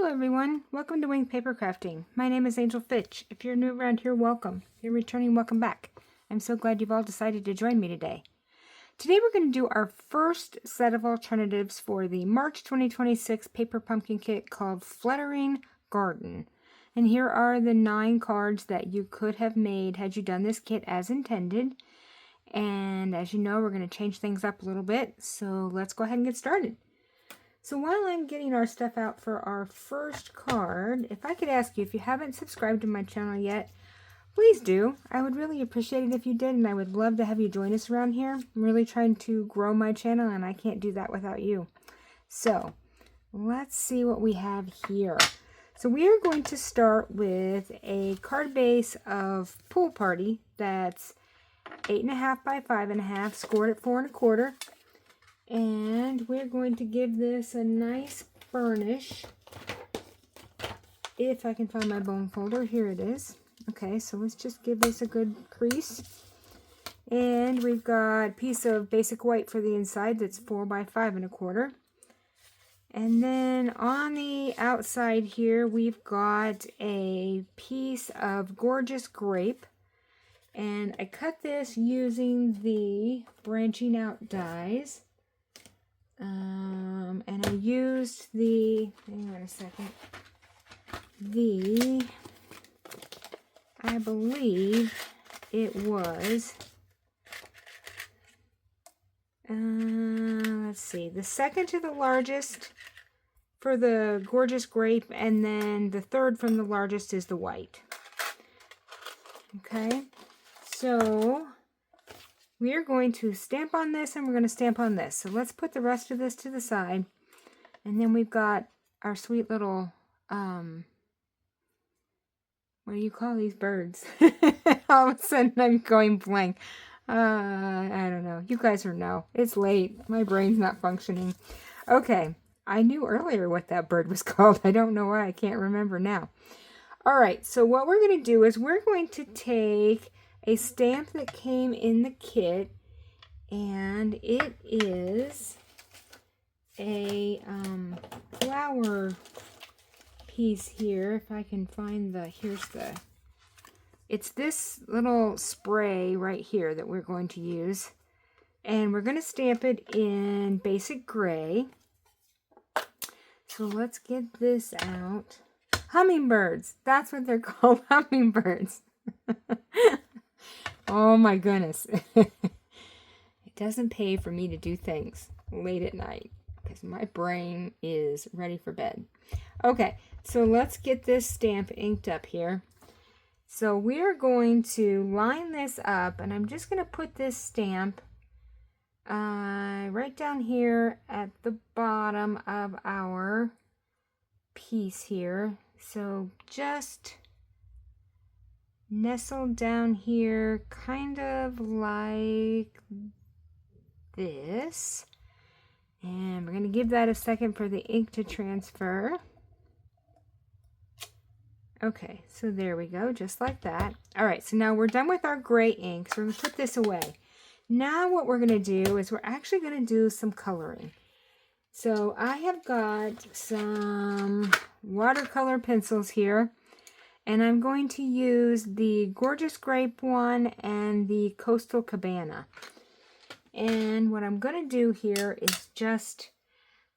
everyone, welcome to Winged Paper Crafting. My name is Angel Fitch. If you're new around here, welcome. If you're returning, welcome back. I'm so glad you've all decided to join me today. Today we're going to do our first set of alternatives for the March 2026 paper pumpkin kit called Fluttering Garden. And here are the 9 cards that you could have made had you done this kit as intended. And as you know, we're going to change things up a little bit, so let's go ahead and get started. So while I'm getting our stuff out for our first card, if I could ask you, if you haven't subscribed to my channel yet, please do. I would really appreciate it if you did, and I would love to have you join us around here. I'm really trying to grow my channel, and I can't do that without you. So let's see what we have here. So we are going to start with a card base of Pool Party that's 8.5 by 5.5, scored at 4 1/4. And we're going to give this a nice burnish. If I can find my bone folder, here it is. Okay, so let's just give this a good crease. And we've got a piece of basic white for the inside that's 4 by 5 1/4. And then on the outside here, we've got a piece of gorgeous grape. And I cut this using the branching out dies. And I used the, hang on a second, I believe it was, let's see, the second to the largest for the gorgeous grape, and then the third from the largest is the white. Okay, so we are going to stamp on this, and we're going to stamp on this. So let's put the rest of this to the side. And then we've got our sweet little, what do you call these birds? All of a sudden I'm going blank. I don't know. You guys are no. It's late. My brain's not functioning. Okay. I knew earlier what that bird was called. I don't know why. I can't remember now. All right. So what we're going to do is we're going to take a stamp that came in the kit, and it is a flower piece here. If I can find it's this little spray right here that we're going to use, and we're going to stamp it in basic gray. So let's get this out. Hummingbirds, that's what they're called, hummingbirds. Oh my goodness. It doesn't pay for me to do things late at night because my brain is ready for bed. Okay, so let's get this stamp inked up here. So we're going to line this up, and I'm just going to put this stamp right down here at the bottom of our piece here. So just nestled down here, kind of like this. And we're going to give that a second for the ink to transfer. Okay, so there we go, just like that. All right, so now we're done with our gray ink, so we're going to put this away. Now what we're going to do is we're actually going to do some coloring. So I have got some watercolor pencils here, and I'm going to use the Gorgeous Grape one and the Coastal Cabana. And what I'm going to do here is just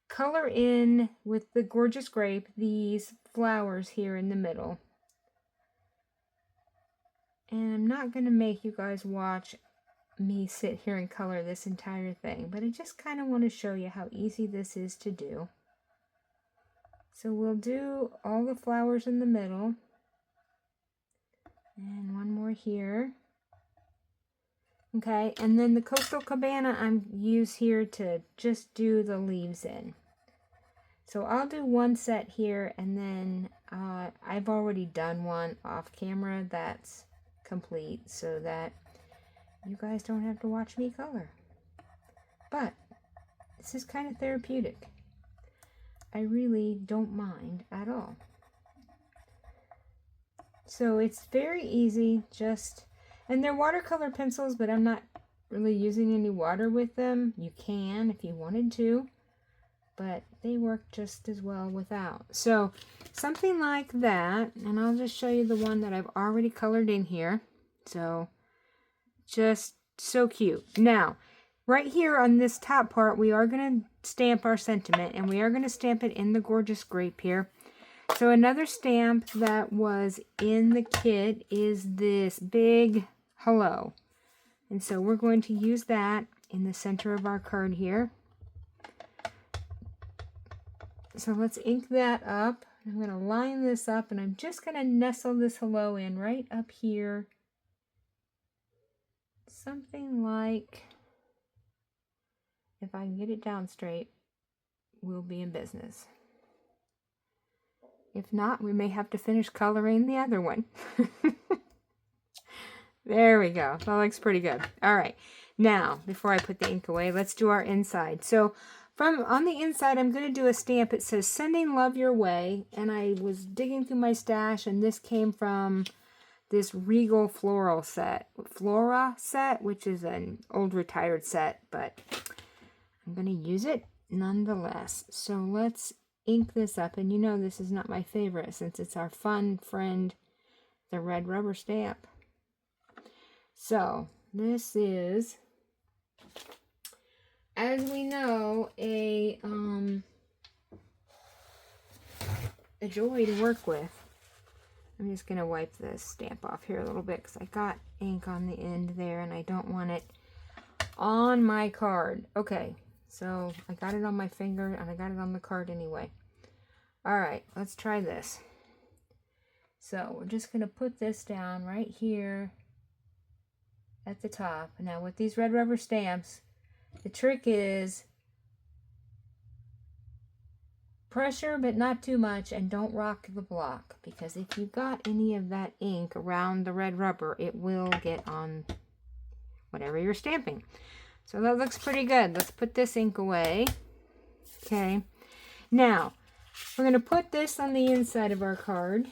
color in with the Gorgeous Grape these flowers here in the middle. And I'm not going to make you guys watch me sit here and color this entire thing, but I just kind of want to show you how easy this is to do. So we'll do all the flowers in the middle. And one more here. Okay, and then the Coastal Cabana I'm use here to just do the leaves in. So I'll do one set here, and then I've already done one off camera that's complete, so that you guys don't have to watch me color. But this is kind of therapeutic. I really don't mind at all. So it's very easy, and they're watercolor pencils, but I'm not really using any water with them. You can if you wanted to. but they work just as well without. So something like that, and I'll just show you the one that I've already colored in here. So just so cute. Now, right here on this top part, we are going to stamp our sentiment, and we are going to stamp it in the gorgeous grape here. So another stamp that was in the kit is this big hello. And so we're going to use that in the center of our card here. So let's ink that up. I'm going to line this up, and I'm just going to nestle this hello in right up here. Something like, if I can get it down straight, we'll be in business. If not, we may have to finish coloring the other one. There we go. That looks pretty good. All right. Now, before I put the ink away, let's do our inside. So on the inside, I'm going to do a stamp. It says, "Sending love your way." And I was digging through my stash, and this came from this Regal Flora set, which is an old retired set, but I'm going to use it nonetheless. So let's ink this up, and you know this is not my favorite since it's our fun friend, the red rubber stamp. So this is, as we know, a joy to work with. I'm just going to wipe this stamp off here a little bit because I got ink on the end there and I don't want it on my card. Okay, so I got it on my finger and I got it on the card anyway. All right, let's try this. So we're just going to put this down right here at the top. Now with these red rubber stamps, the trick is pressure, but not too much, and don't rock the block, because if you got any of that ink around the red rubber, it will get on whatever you're stamping. So that looks pretty good. Let's put this ink away. Okay. Now, we're going to put this on the inside of our card.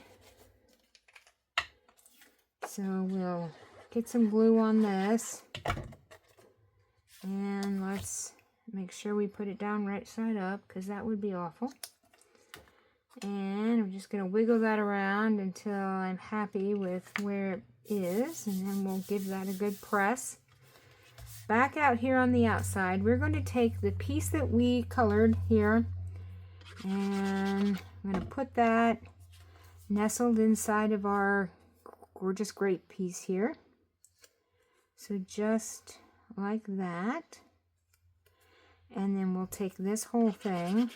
So we'll get some glue on this. And let's make sure we put it down right side up, because that would be awful. And I'm just going to wiggle that around until I'm happy with where it is. And then we'll give that a good press. Back out here on the outside, we're going to take the piece that we colored here. And I'm going to put that nestled inside of our gorgeous grape piece here. So just like that. And then we'll take this whole thing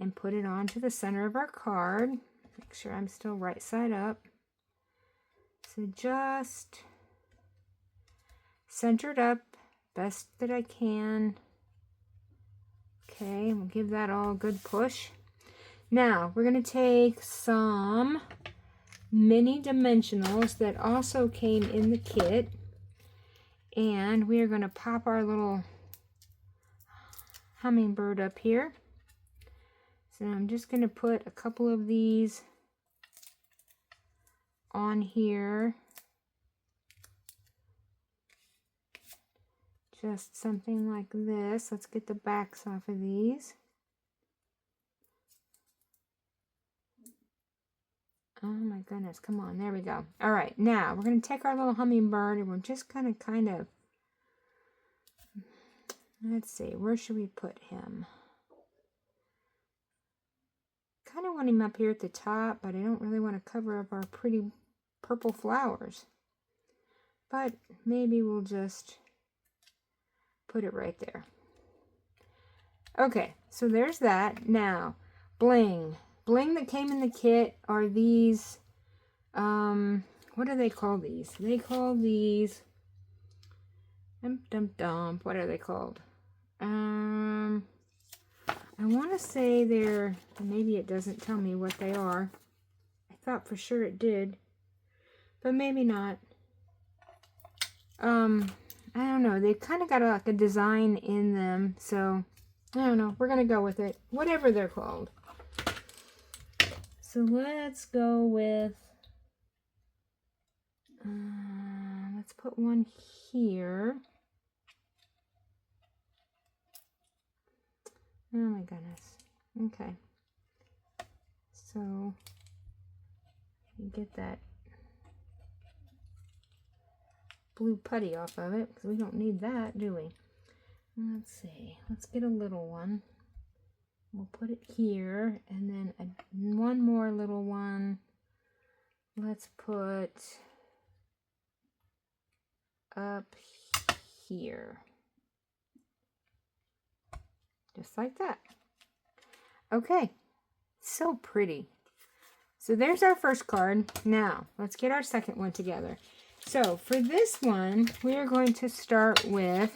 and put it onto the center of our card. Make sure I'm still right side up. So just center it up best that I can. Okay, we'll give that all a good push. Now we're going to take some mini dimensionals that also came in the kit, and we are going to pop our little hummingbird up here. So I'm just going to put a couple of these on here. Just something like this. Let's get the backs off of these. Oh my goodness, come on, there we go. All right, now we're going to take our little hummingbird and we're just going to kind of, let's see, where should we put him? Kind of want him up here at the top, but I don't really want to cover up our pretty purple flowers. But maybe we'll just put it right there. Okay, so there's that. Now, bling. Bling that came in the kit are these, what do they call these? They call these, what are they called? I want to say they're, maybe it doesn't tell me what they are. I thought for sure it did, but maybe not. I don't know. They kind of got like a design in them, so I don't know. We're going to go with it. Whatever they're called. So let's go with, let's put one here. Oh my goodness. Okay. So you get that blue putty off of it because we don't need that, do we? Let's see. Let's get a little one. We'll put it here, and then one more little one. Let's put up here. Just like that. Okay. So pretty. So there's our first card. Now, let's get our second one together. So for this one, we are going to start with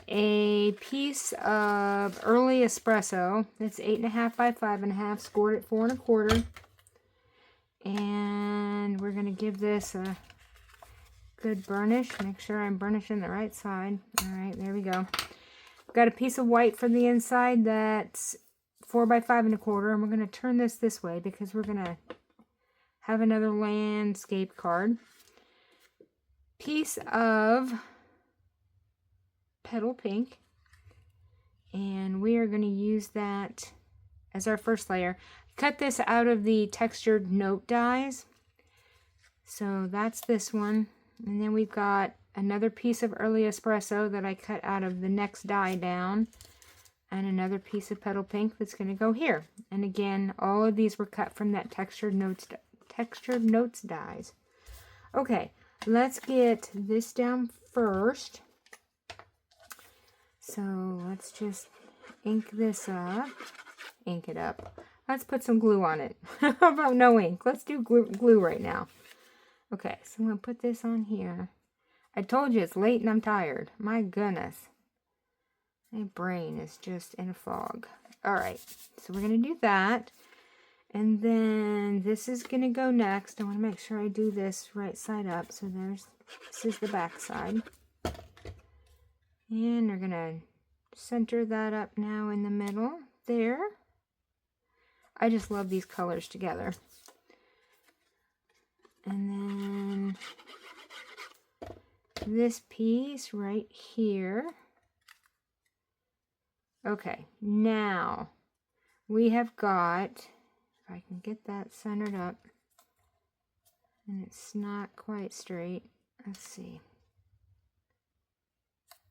a piece of early espresso. It's 8.5 by 5.5, scored at 4 1/4. And we're going to give this a good burnish. Make sure I'm burnishing the right side. All right, there we go. Got a piece of white from the inside that's 4 by 5 1/4. And we're going to turn this way because we're going to have another landscape card. Piece of petal pink, and we are going to use that as our first layer. Cut this out of the textured note dies, so that's this one. And then we've got another piece of early espresso that I cut out of the next die down, and another piece of petal pink that's going to go here. And again, all of these were cut from that textured notes dies. Okay, let's get this down first. So let's just ink this up. Ink it up. Let's put some glue on it. How about no ink? Let's do glue right now. Okay, so I'm going to put this on here. I told you it's late and I'm tired. My goodness. My brain is just in a fog. Alright, so we're going to do that. And then this is going to go next. I want to make sure I do this right side up. So this is the back side. And we're going to center that up now in the middle there. I just love these colors together. And then this piece right here. Okay, now we have got, if I can get that centered up, and it's not quite straight. Let's see.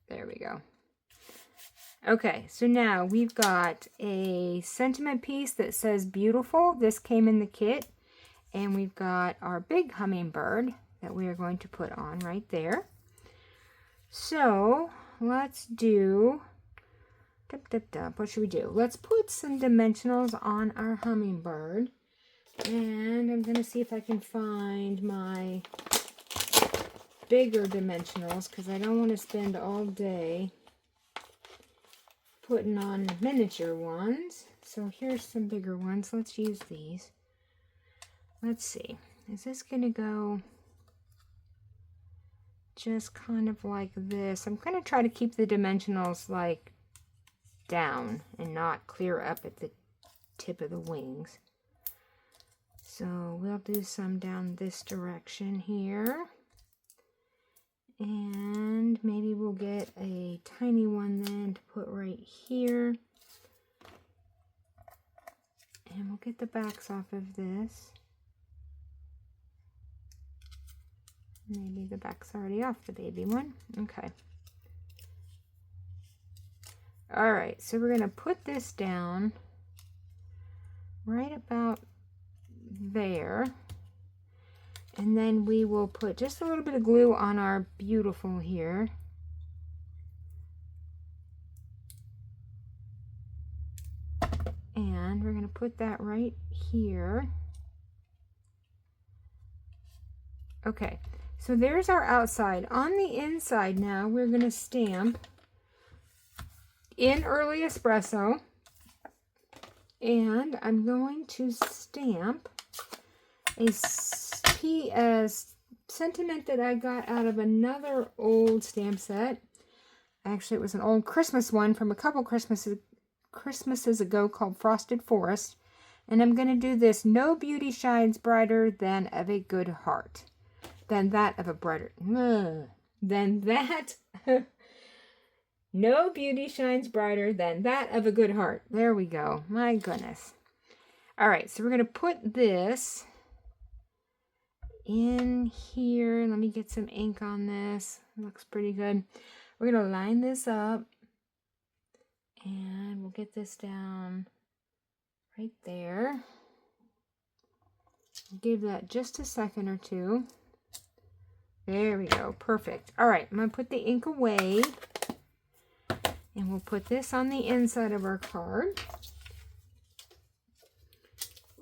There we go. Okay, so now we've got a sentiment piece that says beautiful. This came in the kit. And we've got our big hummingbird that we are going to put on right there. So let's do, what should we do? Let's put some dimensionals on our hummingbird. And I'm going to see if I can find my bigger dimensionals because I don't want to spend all day putting on miniature ones. So here's some bigger ones. Let's use these. Let's see. Is this going to go just kind of like this? I'm going to try to keep the dimensionals like down and not clear up at the tip of the wings. So we'll do some down this direction here. And maybe we'll get a tiny one then to put right here. And we'll get the backs off of this. Maybe the back's already off the baby one. Okay. Alright, so we're going to put this down right about there. And then we will put just a little bit of glue on our beautiful here. And we're going to put that right here. Okay, so there's our outside. On the inside now, we're going to stamp in early espresso. And I'm going to stamp a sentiment that I got out of another old stamp set. Actually, it was an old Christmas one from a couple Christmases ago called Frosted Forest. And I'm going to do this. No beauty shines brighter than of a good heart. Than that of a brighter. Than that No beauty shines brighter than that of a good heart. There we go. My goodness. All right, so we're going to put this in here. Let me get some ink on this. Looks pretty good. We're going to line this up, and we'll get this down right there. Give that just a second or two. There we go. Perfect. All right, I'm going to put the ink away, and we'll put this on the inside of our card.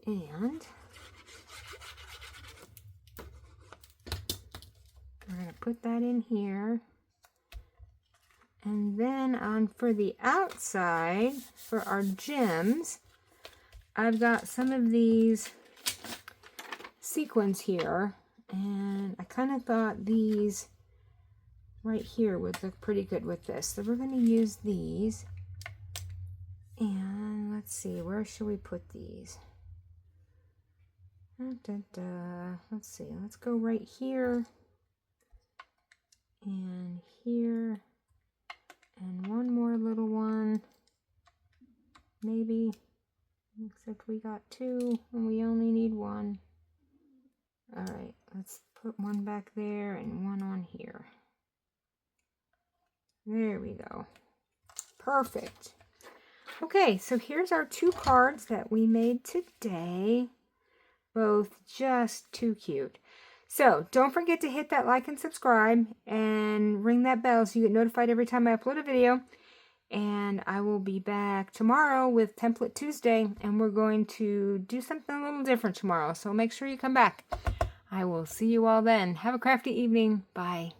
And we're going to put that in here. And then on for the outside, for our gems, I've got some of these sequins here. And I kind of thought these right here would look pretty good with this. So we're going to use these. And let's see, where should we put these? Let's see, let's go right here and here and one more little one, maybe, except we got two and we only need one. All right, let's put one back there and one on here. There we go. Perfect. Okay, so here's our two cards that we made today. Both just too cute. So don't forget to hit that like and subscribe and ring that bell so you get notified every time I upload a video. And I will be back tomorrow with Template Tuesday, and we're going to do something a little different tomorrow. So make sure you come back. I will see you all then. Have a crafty evening. Bye.